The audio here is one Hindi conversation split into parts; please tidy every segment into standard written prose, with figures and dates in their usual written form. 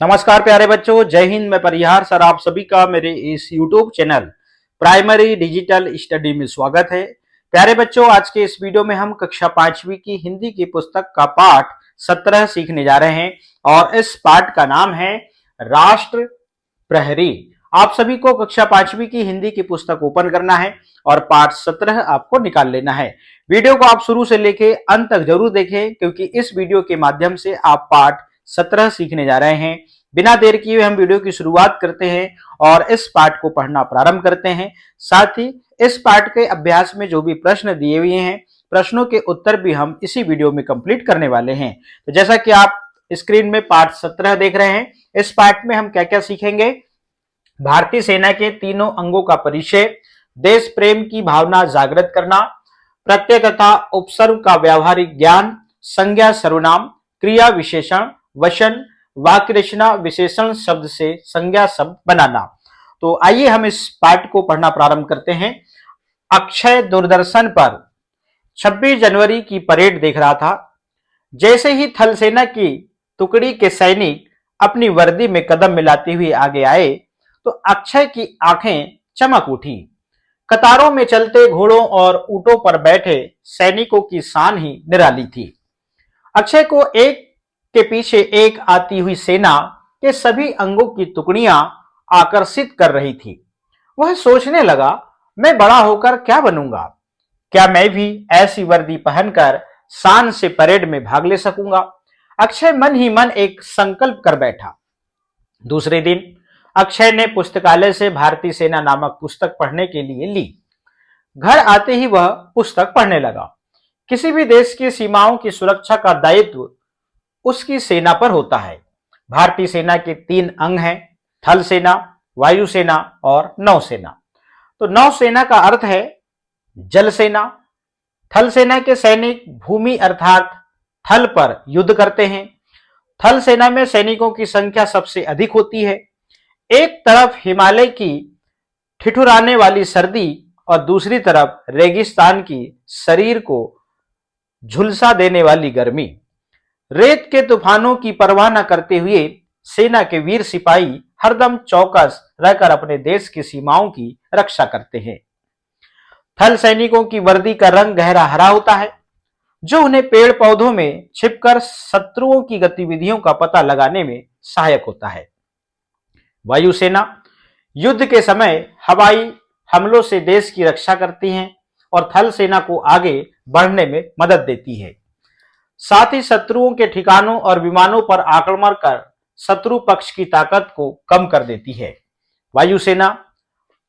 नमस्कार प्यारे बच्चों, जय हिंद। मैं परिहार सर आप सभी का मेरे इस YouTube channel primary digital study में स्वागत है। प्यारे बच्चों, आज के इस वीडियो में हम कक्षा 5वीं की हिंदी की पुस्तक का पाठ 17 सीखने जा रहे हैं और इस पाठ का नाम है राष्ट्र प्रहरी। आप सभी को कक्षा 5वीं की हिंदी की पुस्तक ओपन करना है और पाठ 17 आपको निकाल लेना है। वीडियो को आप शुरू से लेके अंत तक जरूर देखें, क्योंकि इस वीडियो के माध्यम से आप पाठ 17 सीखने जा रहे हैं। बिना देर किए हम वीडियो की शुरुआत करते हैं और इस पाठ को पढ़ना प्रारंभ करते हैं। साथ ही इस पाठ के अभ्यास में जो भी प्रश्न दिए हुए हैं, प्रश्नों के उत्तर भी हम इसी वीडियो में कंप्लीट करने वाले हैं। तो जैसा कि आप स्क्रीन में पाठ 17 देख रहे हैं, इस पाठ में हम क्या क्या सीखेंगे। भारतीय सेना के तीनों अंगों का परिचय, देश प्रेम की भावना जागृत करना, प्रत्यय तथा उपसर्ग का व्यावहारिक ज्ञान, संज्ञा सर्वनाम, क्रिया विशेषण, वचन, वाक्य रचना, विशेषण शब्द से संज्ञा शब्द बनाना। तो आइए हम इस पाठ को पढ़ना प्रारंभ करते हैं। अक्षय दूरदर्शन पर 26 जनवरी की परेड देख रहा था। जैसे ही थल सेना की टुकड़ी के सैनिक अपनी वर्दी में कदम मिलाते हुए आगे आए तो अक्षय की आंखें चमक उठी। कतारों में चलते घोड़ों और ऊंटों पर बैठे सैनिकों की शान ही निराली थी। अक्षय को एक के पीछे एक आती हुई सेना के सभी अंगों की टुकड़ियां आकर्षित कर रही थी। वह सोचने लगा, मैं बड़ा होकर क्या बनूंगा? क्या मैं भी ऐसी वर्दी पहनकर शान से परेड में भाग ले सकूंगा? अक्षय मन ही मन एक संकल्प कर बैठा। दूसरे दिन अक्षय ने पुस्तकालय से भारतीय सेना नामक पुस्तक पढ़ने के लिए ली। घर आते ही वह पुस्तक पढ़ने लगा। किसी भी देश की सीमाओं की सुरक्षा का दायित्व उसकी सेना पर होता है। भारतीय सेना के 3 अंग हैं, थल सेना, वायुसेना और नौसेना। तो नौसेना का अर्थ है जल सेना। थल सेना के सैनिक भूमि अर्थात थल पर युद्ध करते हैं। थल सेना में सैनिकों की संख्या सबसे अधिक होती है। एक तरफ हिमालय की ठिठुराने वाली सर्दी और दूसरी तरफ रेगिस्तान की शरीर को झुलसा देने वाली गर्मी। रेत के तूफानों की परवाह न करते हुए सेना के वीर सिपाही हरदम चौकस रहकर अपने देश की सीमाओं की रक्षा करते हैं। थल सैनिकों की वर्दी का रंग गहरा हरा होता है, जो उन्हें पेड़ पौधों में छिपकर शत्रुओं की गतिविधियों का पता लगाने में सहायक होता है। वायुसेना युद्ध के समय हवाई हमलों से देश की रक्षा करती है और थल सेना को आगे बढ़ने में मदद देती है। साथ ही शत्रुओं के ठिकानों और विमानों पर आक्रमण कर शत्रु पक्ष की ताकत को कम कर देती है। वायुसेना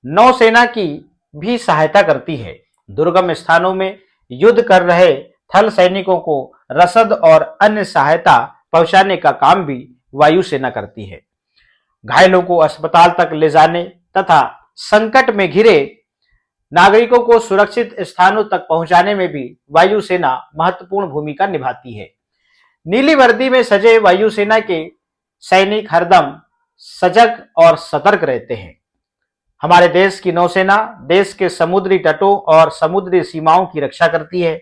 नौसेना की भी सहायता करती है। दुर्गम स्थानों में युद्ध कर रहे थल सैनिकों को रसद और अन्य सहायता पहुंचाने का काम भी वायुसेना करती है। घायलों को अस्पताल तक ले जाने तथा संकट में घिरे नागरिकों को सुरक्षित स्थानों तक पहुंचाने में भी वायुसेना महत्वपूर्ण भूमिका निभाती है। नीली वर्दी में सजे वायुसेना के सैनिक हरदम सजग और सतर्क रहते हैं। हमारे देश की नौसेना देश के समुद्री तटों और समुद्री सीमाओं की रक्षा करती है।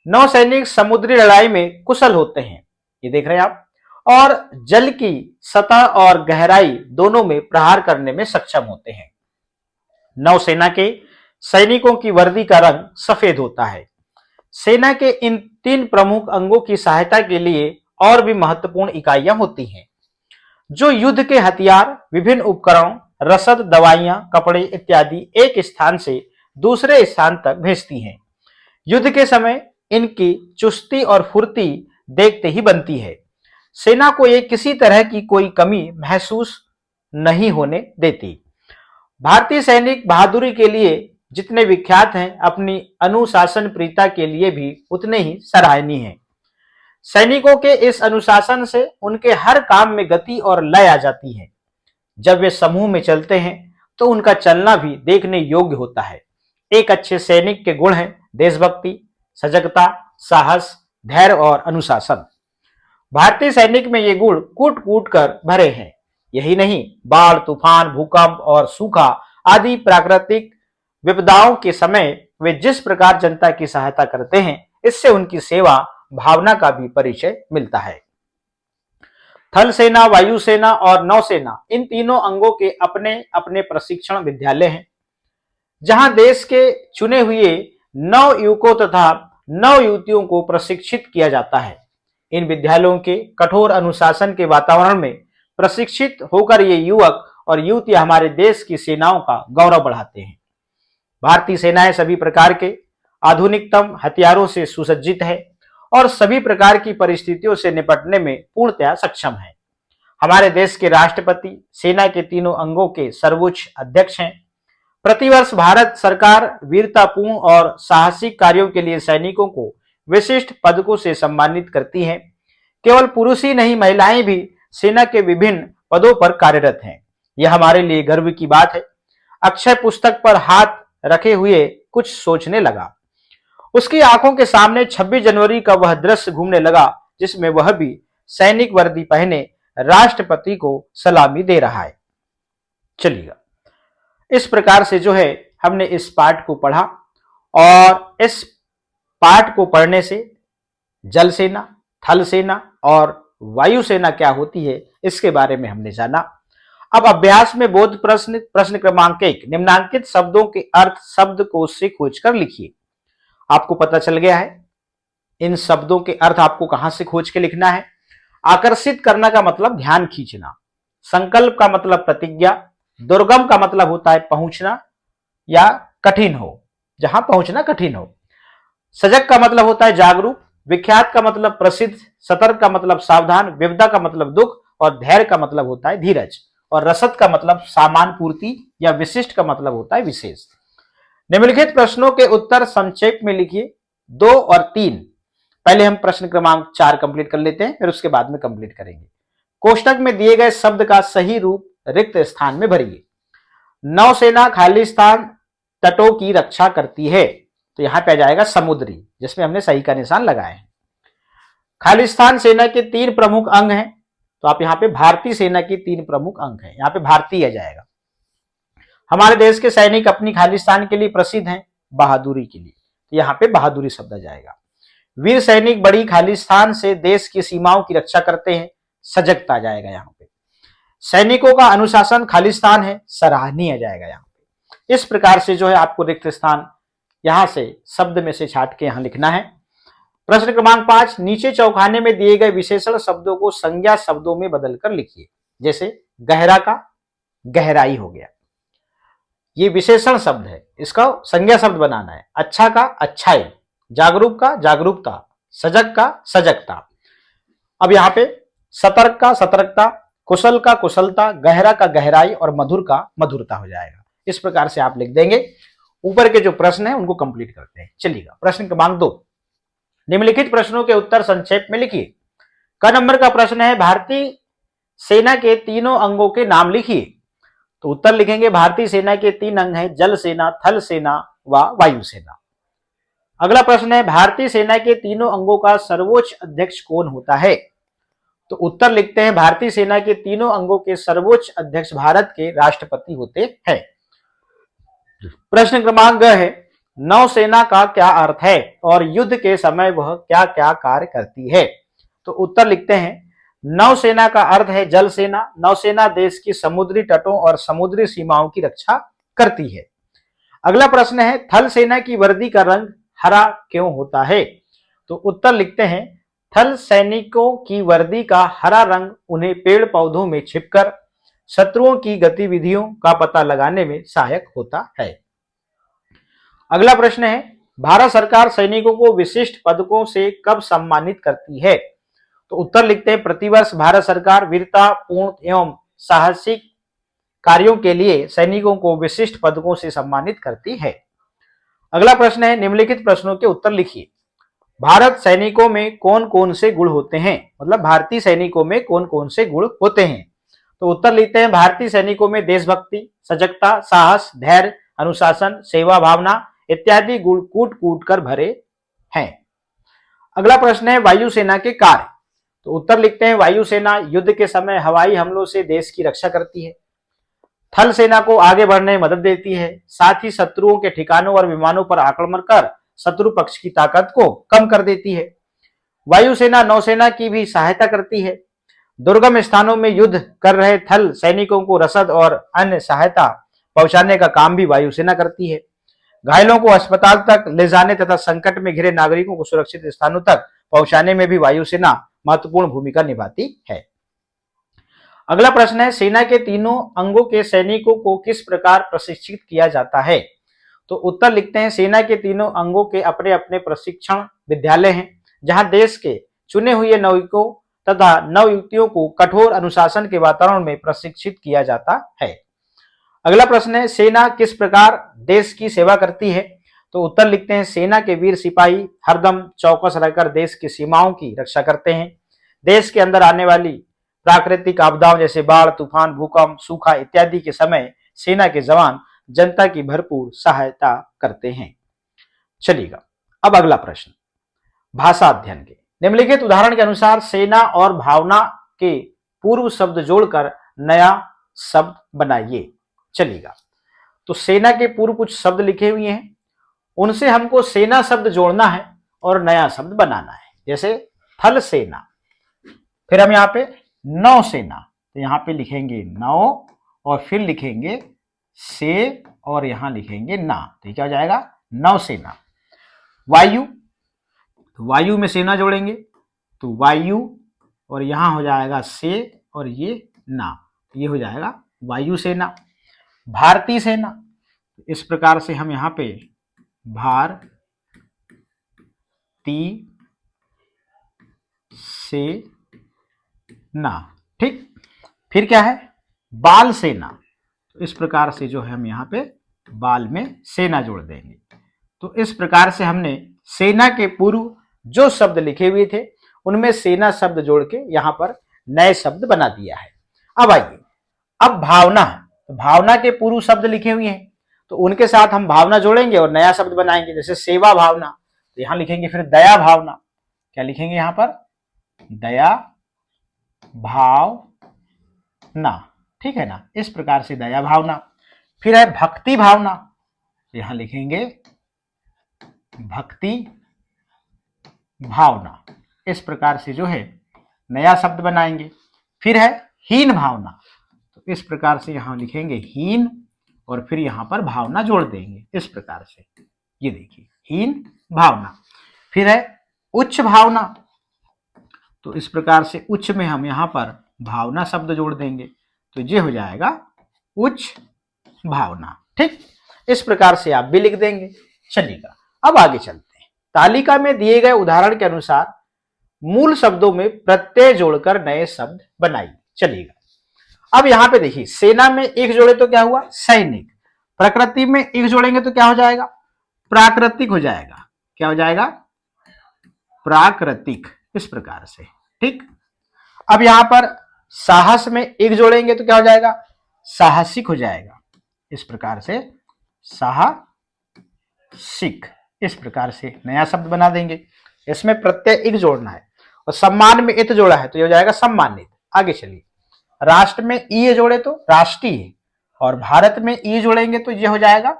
नौसैनिक समुद्री लड़ाई में कुशल होते हैं, ये देख रहे हैं आप, और जल की सतह और गहराई दोनों में प्रहार करने में सक्षम होते हैं। नौसेना के सैनिकों की वर्दी का रंग सफेद होता है। सेना के इन 3 प्रमुख अंगों की सहायता के लिए और भी महत्वपूर्ण इकाइयां होती हैं, जो युद्ध के हथियार, विभिन्न उपकरणों, रसद, दवाइयां, कपड़े इत्यादि एक स्थान से दूसरे स्थान तक भेजती हैं। युद्ध के समय इनकी चुस्ती और फुर्ती देखते ही बनती है। सेना को ये किसी तरह की कोई कमी महसूस नहीं होने देती। भारतीय सैनिक बहादुरी के लिए जितने विख्यात हैं, अपनी अनुशासन प्रियता के लिए भी उतने ही सराहनीय हैं। सैनिकों के इस अनुशासन से उनके हर काम में गति और लय आ जाती है। जब वे समूह में चलते हैं तो उनका चलना भी देखने योग्य होता है। एक अच्छे सैनिक के गुण हैं देशभक्ति, सजगता, साहस, धैर्य और अनुशासन। भारतीय सैनिक में ये गुण कूट कूट कर भरे हैं। यही नहीं, बाढ़, तूफान, भूकंप और सूखा आदि प्राकृतिक विपदाओं के समय वे जिस प्रकार जनता की सहायता करते हैं, इससे उनकी सेवा भावना का भी परिचय मिलता है। थल सेना, वायुसेना और नौसेना, इन तीनों अंगों के अपने अपने प्रशिक्षण विद्यालय हैं, जहां देश के चुने हुए नव युवकों तथा नव युवतियों को प्रशिक्षित किया जाता है। इन विद्यालयों के कठोर अनुशासन के वातावरण में प्रशिक्षित होकर ये युवक और युवतियां हमारे देश की सेनाओं का गौरव बढ़ाते हैं। भारतीय सेनाएं सभी प्रकार के आधुनिकतम हथियारों से सुसज्जित है और सभी प्रकार की परिस्थितियों से निपटने में पूर्णतया सक्षम है। हमारे देश के राष्ट्रपति सेना के तीनों अंगों के सर्वोच्च अध्यक्ष हैं। प्रतिवर्ष भारत सरकार वीरतापूर्ण और साहसिक कार्यों के लिए सैनिकों को विशिष्ट पदकों से सम्मानित करती है। केवल पुरुष ही नहीं, महिलाएं भी सेना के विभिन्न पदों पर कार्यरत हैं। यह हमारे लिए गर्व की बात है। अक्षय पुस्तक पर हाथ रखे हुए कुछ सोचने लगा। उसकी आंखों के सामने 26 जनवरी का वह दृश्य घूमने लगा, जिसमें वह भी सैनिक वर्दी पहने राष्ट्रपति को सलामी दे रहा है। चलिएगा, इस प्रकार से जो है हमने इस पाठ को पढ़ा और इस पाठ को पढ़ने से जल सेना, थल सेना और वायुसेना क्या होती है इसके बारे में हमने जाना। अब अभ्यास में बोध प्रश्न, प्रश्न क्रमांक 1, निम्नांकित शब्दों के अर्थ शब्दकोश से खोजकर लिखिए। आपको पता चल गया है इन शब्दों के अर्थ आपको कहां से खोज के लिखना है। आकर्षित करना का मतलब ध्यान खींचना, संकल्प का मतलब प्रतिज्ञा, दुर्गम का मतलब होता है पहुंचना या कठिन हो, जहां पहुंचना कठिन हो। सजग का मतलब होता है जागरूक, विख्यात का मतलब प्रसिद्ध, सतर्क का मतलब सावधान, विपदा का मतलब दुख और धैर्य का मतलब होता है धीरज, और रसद का मतलब सामान पूर्ति या विशिष्ट का मतलब होता है विशेष। निम्नलिखित प्रश्नों के उत्तर संक्षेप में लिखिए 2 और 3। पहले हम प्रश्न क्रमांक 4 कंप्लीट कर लेते हैं, फिर उसके बाद में कंप्लीट करेंगे। कोष्टक में दिए गए शब्द का सही रूप रिक्त स्थान में भरिए। नौसेना खालिस्तान तटों की रक्षा करती है, तो यहां पे आ जाएगा समुद्री, जिसमें हमने सही का निशान लगाए हैं। खालिस्तान सेना के 3 प्रमुख अंग हैं, तो आप यहां पे भारतीय सेना के 3 प्रमुख अंग हैं, यहां पे भारतीय आ जाएगा। हमारे देश के सैनिक अपनी खालिस्तान के लिए प्रसिद्ध हैं, बहादुरी के लिए, तो यहां पे बहादुरी शब्द आ जाएगा। वीर सैनिक बड़ी खालिस्तान से देश की सीमाओं की रक्षा करते हैं, सजगता आ जाएगा यहां पे। सैनिकों का अनुशासन खालिस्तान है, सराहनीय आ जाएगा यहां पे। इस प्रकार से जो है आपको रिक्त स्थान यहां से शब्द में से छाट के यहां लिखना है। प्रश्न क्रमांक 5, नीचे चौखाने में दिए गए विशेषण शब्दों को संज्ञा शब्दों में बदलकर लिखिए। जैसे गहरा का गहराई हो गया, ये विशेषण शब्द है, इसका संज्ञा शब्द बनाना है। अच्छा का अच्छाई, जागरूक का जागरूकता, सजग का सजगता। अब यहाँ पे सतर्क का सतर्कता, कुशल का कुशलता, गहरा का गहराई और मधुर का मधुरता हो जाएगा। इस प्रकार से आप लिख देंगे। ऊपर के जो प्रश्न है उनको कंप्लीट करते हैं। चलिएगा, प्रश्न क्रमांक 2, निम्नलिखित प्रश्नों के उत्तर संक्षेप में लिखिए। क नंबर का प्रश्न है भारतीय सेना के तीनों अंगों के नाम लिखिए। तो उत्तर लिखेंगे भारतीय सेना के 3 अंग हैं, जल सेना, थल सेना व वायु सेना। अगला प्रश्न है भारतीय सेना के तीनों अंगों का सर्वोच्च अध्यक्ष कौन होता है। तो उत्तर लिखते हैं भारतीय सेना के तीनों अंगों के सर्वोच्च अध्यक्ष भारत के राष्ट्रपति होते हैं। प्रश्न क्रमांक है नौसेना का क्या अर्थ है और युद्ध के समय वह क्या क्या कार्य करती है। तो उत्तर लिखते हैं नौसेना का अर्थ है जल सेना। नौसेना देश की समुद्री तटों और समुद्री सीमाओं की रक्षा करती है। अगला प्रश्न है थल सेना की वर्दी का रंग हरा क्यों होता है। तो उत्तर लिखते हैं थल सैनिकों की वर्दी का हरा रंग उन्हें पेड़ पौधों में छिपकर शत्रुओं की गतिविधियों का पता लगाने में सहायक होता है। अगला प्रश्न है भारत सरकार सैनिकों को विशिष्ट पदकों से कब सम्मानित करती है। तो उत्तर लिखते हैं प्रतिवर्ष भारत सरकार वीरता पूर्ण एवं साहसिक कार्यों के लिए सैनिकों को विशिष्ट पदकों से सम्मानित करती है। अगला प्रश्न है निम्नलिखित प्रश्नों के उत्तर लिखिए। भारत सैनिकों में कौन कौन से गुण होते हैं, मतलब भारतीय सैनिकों में कौन कौन से गुण होते हैं। तो उत्तर लिखते हैं भारतीय सैनिकों में देशभक्ति, सजगता, साहस, धैर्य, अनुशासन, सेवा भावना इत्यादि गुण कूट कूट कर भरे हैं। अगला प्रश्न है वायुसेना के कार्य। तो उत्तर लिखते हैं वायुसेना युद्ध के समय हवाई हमलों से देश की रक्षा करती है। थल सेना को आगे बढ़ने में मदद देती है, साथ ही शत्रुओं के ठिकानों और विमानों पर आक्रमण कर शत्रु पक्ष की ताकत को कम कर देती है। वायुसेना नौसेना की भी सहायता करती है। दुर्गम स्थानों में युद्ध कर रहे थल सैनिकों को रसद और अन्य सहायता पहुंचाने का काम भी वायुसेना करती है। घायलों को अस्पताल तक ले जाने तथा संकट में घिरे नागरिकों को सुरक्षित स्थानों तक पहुंचाने में भी वायुसेना महत्वपूर्ण भूमिका निभाती है। अगला प्रश्न है, सेना के तीनों अंगों के सैनिकों को किस प्रकार प्रशिक्षित किया जाता है? तो उत्तर लिखते हैं, सेना के तीनों अंगों के अपने अपने प्रशिक्षण विद्यालय हैं, जहां देश के चुने हुए नाविकों तथा नवयुवतियों को कठोर अनुशासन के वातावरण में प्रशिक्षित किया जाता है। अगला प्रश्न है, सेना किस प्रकार देश की सेवा करती है? तो उत्तर लिखते हैं, सेना के वीर सिपाही हरदम चौकस रहकर देश की सीमाओं की रक्षा करते हैं। देश के अंदर आने वाली प्राकृतिक आपदाओं जैसे बाढ़, तूफान, भूकंप, सूखा इत्यादि के समय सेना के जवान जनता की भरपूर सहायता करते हैं। चलिएगा, अब अगला प्रश्न, भाषा अध्ययन के निम्नलिखित उदाहरण के अनुसार सेना और भावना के पूर्व शब्द जोड़कर नया शब्द बनाइए। चलिएगा, तो सेना के पूर्व कुछ शब्द लिखे हुए हैं, उनसे हमको सेना शब्द जोड़ना है और नया शब्द बनाना है। जैसे थल सेना, फिर हम यहाँ पे नौसेना, तो यहाँ पे लिखेंगे नौ और फिर लिखेंगे से और यहां लिखेंगे ना, तो क्या हो जाएगा? नौसेना। वायु, तो वायु में सेना जोड़ेंगे तो वायु और यहां हो जाएगा से और ये ना, ये हो जाएगा वायुसेना। भारतीय सेना, इस प्रकार से हम यहां पे भारती सेना, ठीक। फिर क्या है? बाल सेना, तो इस प्रकार से जो है हम यहाँ पे बाल में सेना जोड़ देंगे। तो इस प्रकार से हमने सेना के पूर्व जो शब्द लिखे हुए थे उनमें सेना शब्द जोड़ के यहाँ पर नए शब्द बना दिया है। अब आइए, अब भावना, तो भावना के पूर्व शब्द लिखे हुए हैं तो उनके साथ हम भावना जोड़ेंगे और नया शब्द बनाएंगे। जैसे सेवा भावना, तो यहां लिखेंगे फिर दया भावना, क्या लिखेंगे यहां पर? दया भावना, ठीक है ना। इस प्रकार से दया भावना। फिर है भक्ति भावना, यहां लिखेंगे भक्ति भावना। इस प्रकार से जो है नया शब्द बनाएंगे। फिर है हीन भावना, तो इस प्रकार से यहां लिखेंगे हीन और फिर यहां पर भावना जोड़ देंगे इस प्रकार से, ये देखिए हीन भावना। फिर है उच्च भावना, तो इस प्रकार से उच्च में हम यहां पर भावना शब्द जोड़ देंगे तो ये हो जाएगा उच्च भावना, ठीक। इस प्रकार से आप भी लिख देंगे। चलिएगा, अब आगे चलते हैं। तालिका में दिए गए उदाहरण के अनुसार मूल शब्दों में प्रत्यय जोड़कर नए शब्द बनाइए। चलिएगा, अब यहां पे देखिए, सेना में एक जोड़े तो क्या हुआ? सैनिक। प्रकृति में एक जोड़ेंगे तो क्या हो जाएगा? प्राकृतिक हो जाएगा। क्या हो जाएगा? प्राकृतिक, इस प्रकार से, ठीक। अब यहां पर साहस में एक जोड़ेंगे तो क्या हो जाएगा? साहसिक हो जाएगा। इस प्रकार से साहसिक, इस प्रकार से नया शब्द बना देंगे। इसमें प्रत्यय एक जोड़ना है और सम्मान में इत जोड़ा है तो ये हो जाएगा सम्मानित। आगे चलिए, राष्ट्र में ई जोड़े तो राष्ट्रीय और भारत में ई जोड़ेंगे तो ये हो जाएगा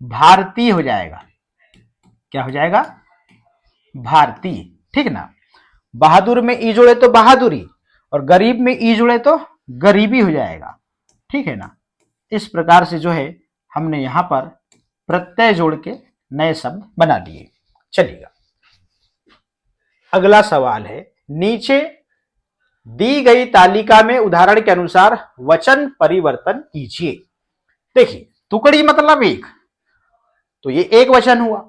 भारतीय हो जाएगा। क्या हो जाएगा? भारतीय, ठीक ना। बहादुर में ई जोड़े तो बहादुरी और गरीब में ई जोड़े तो गरीबी हो जाएगा, ठीक है ना। इस प्रकार से जो है हमने यहां पर प्रत्यय जोड़ के नए शब्द बना लिए। चलिएगा, अगला सवाल है, नीचे दी गई तालिका में उदाहरण के अनुसार वचन परिवर्तन कीजिए। देखिए, टुकड़ी मतलब एक, तो ये एक वचन हुआ।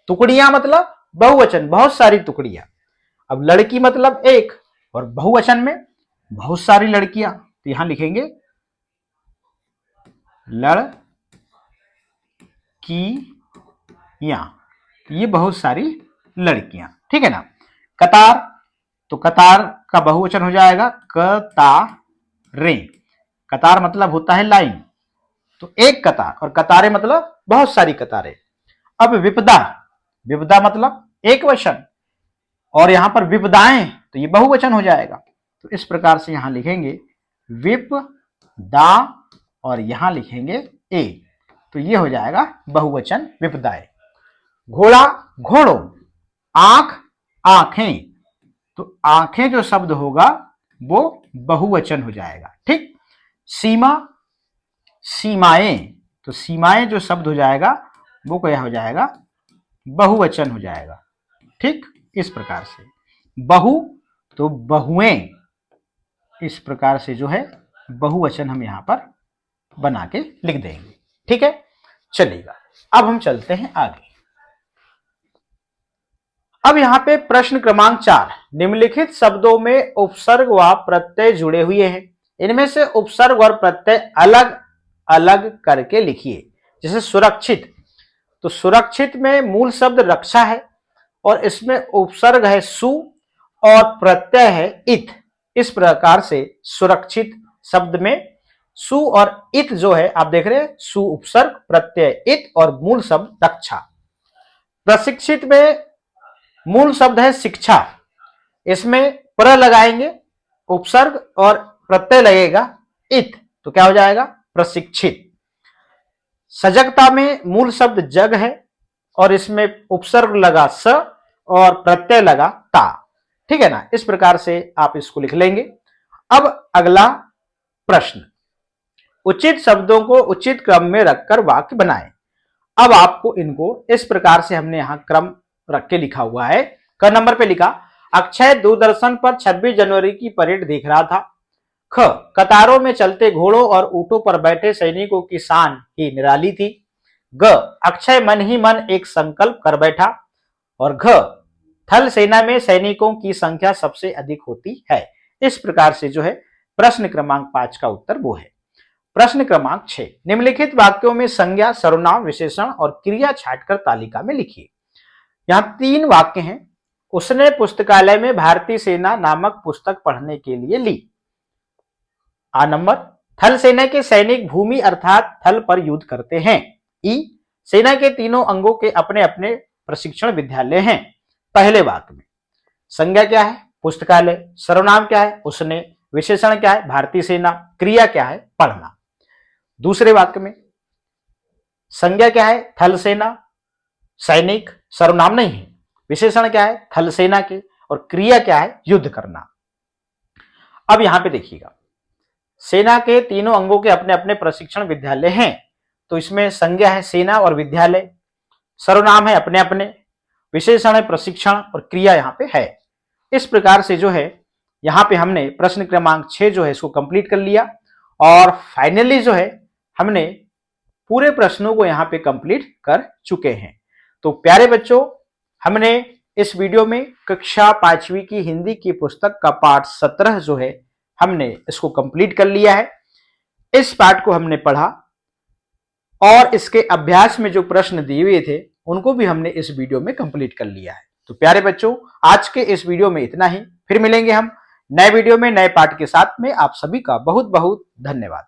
टुकड़ियां मतलब बहुवचन, बहुत सारी टुकड़ियां। अब लड़की मतलब एक और बहुवचन में बहुत सारी लड़कियां, तो यहां लिखेंगे लड़कियां, ये बहुत सारी लड़कियां, ठीक है ना। कतार, तो कतार का बहुवचन हो जाएगा कतारें। कतार मतलब होता है लाइन, तो एक कतार और कतारें मतलब बहुत सारी कतारें। अब विपदा, विपदा मतलब एक वचन और यहां पर विपदाएं तो ये बहुवचन हो जाएगा। तो इस प्रकार से यहां लिखेंगे विपदा और यहां लिखेंगे ए, तो ये हो जाएगा बहुवचन विपदाएं। घोड़ा घोड़ों, आंख आंखें, तो आंखें जो शब्द होगा वो बहुवचन हो जाएगा। ठीक, सीमा, सीमाएं, तो सीमाएं जो शब्द हो जाएगा वो क्या हो जाएगा, बहुवचन हो जाएगा। ठीक, इस प्रकार से बहु तो बहुएं, इस प्रकार से जो है बहुवचन हम यहां पर बना के लिख देंगे। ठीक है, चलिएगा अब हम चलते हैं आगे। अब यहां पे प्रश्न क्रमांक 4, निम्नलिखित शब्दों में उपसर्ग व प्रत्यय जुड़े हुए हैं, इनमें से उपसर्ग और प्रत्यय अलग अलग करके लिखिए। जैसे सुरक्षित, तो सुरक्षित में मूल शब्द रक्षा है और इसमें उपसर्ग है सु और प्रत्यय है इत। इस प्रकार से सुरक्षित शब्द में सु और इत जो है आप देख रहे हैं, सु उपसर्ग, प्रत्यय इत और मूल शब्द रक्षा। प्रशिक्षित में मूल शब्द है शिक्षा, इसमें प्र लगाएंगे उपसर्ग और प्रत्यय लगेगा इत, तो क्या हो जाएगा प्रशिक्षित। सजगता में मूल शब्द जग है और इसमें उपसर्ग लगा स और प्रत्यय लगा ता। ठीक है ना, इस प्रकार से आप इसको लिख लेंगे। अब अगला प्रश्न, उचित शब्दों को उचित क्रम में रखकर वाक्य बनाएं। अब आपको इनको इस प्रकार से हमने यहां क्रम रख के लिखा हुआ है। क नंबर पे लिखा, अक्षय दूरदर्शन पर 26 जनवरी की परेड देख रहा था। ख, कतारों में चलते घोड़ों और ऊंटों पर बैठे सैनिकों की शान ही निराली थी। ग, अक्षय मन ही मन एक संकल्प कर बैठा। और घ, थल सेना में सैनिकों की संख्या सबसे अधिक होती है। इस प्रकार से जो है प्रश्न क्रमांक 5 का उत्तर वो है। प्रश्न क्रमांक 6, निम्नलिखित वाक्यों में संज्ञा, सर्वनाम, विशेषण और क्रिया छांटकर तालिका में लिखिए। यहां 3 वाक्य हैं। उसने पुस्तकालय में भारतीय सेना नामक पुस्तक पढ़ने के लिए ली। आ नंबर, थल सेना के सैनिक भूमि अर्थात थल पर युद्ध करते हैं। ई, सेना के तीनों अंगों के अपने अपने प्रशिक्षण विद्यालय हैं। पहले वाक्य में संज्ञा क्या है, पुस्तकालय, सर्वनाम क्या है, उसने, विशेषण क्या है, भारतीय सेना, क्रिया क्या है, पढ़ना। दूसरे वाक्य में संज्ञा क्या है, थल सेना, सैनिक, सर्वनाम नहीं है, विशेषण क्या है, थल सेना के, और क्रिया क्या है, युद्ध करना। अब यहां पे देखिएगा, सेना के तीनों अंगों के अपने अपने प्रशिक्षण विद्यालय हैं, तो इसमें संज्ञा है सेना और विद्यालय, सर्वनाम है अपने अपने, विशेषण है प्रशिक्षण और क्रिया यहां पे है। इस प्रकार से जो है यहां पे हमने प्रश्न क्रमांक 6 जो है इसको कंप्लीट कर लिया और फाइनली जो है हमने पूरे प्रश्नों को यहां पे कंप्लीट कर चुके हैं। तो प्यारे बच्चों, हमने इस वीडियो में कक्षा 5वीं की हिंदी की पुस्तक का पाठ 17 जो है हमने इसको कंप्लीट कर लिया है। इस पाठ को हमने पढ़ा और इसके अभ्यास में जो प्रश्न दिए हुए थे उनको भी हमने इस वीडियो में कंप्लीट कर लिया है। तो प्यारे बच्चों, आज के इस वीडियो में इतना ही। फिर मिलेंगे हम नए वीडियो में नए पाठ के साथ में। आप सभी का बहुत बहुत धन्यवाद।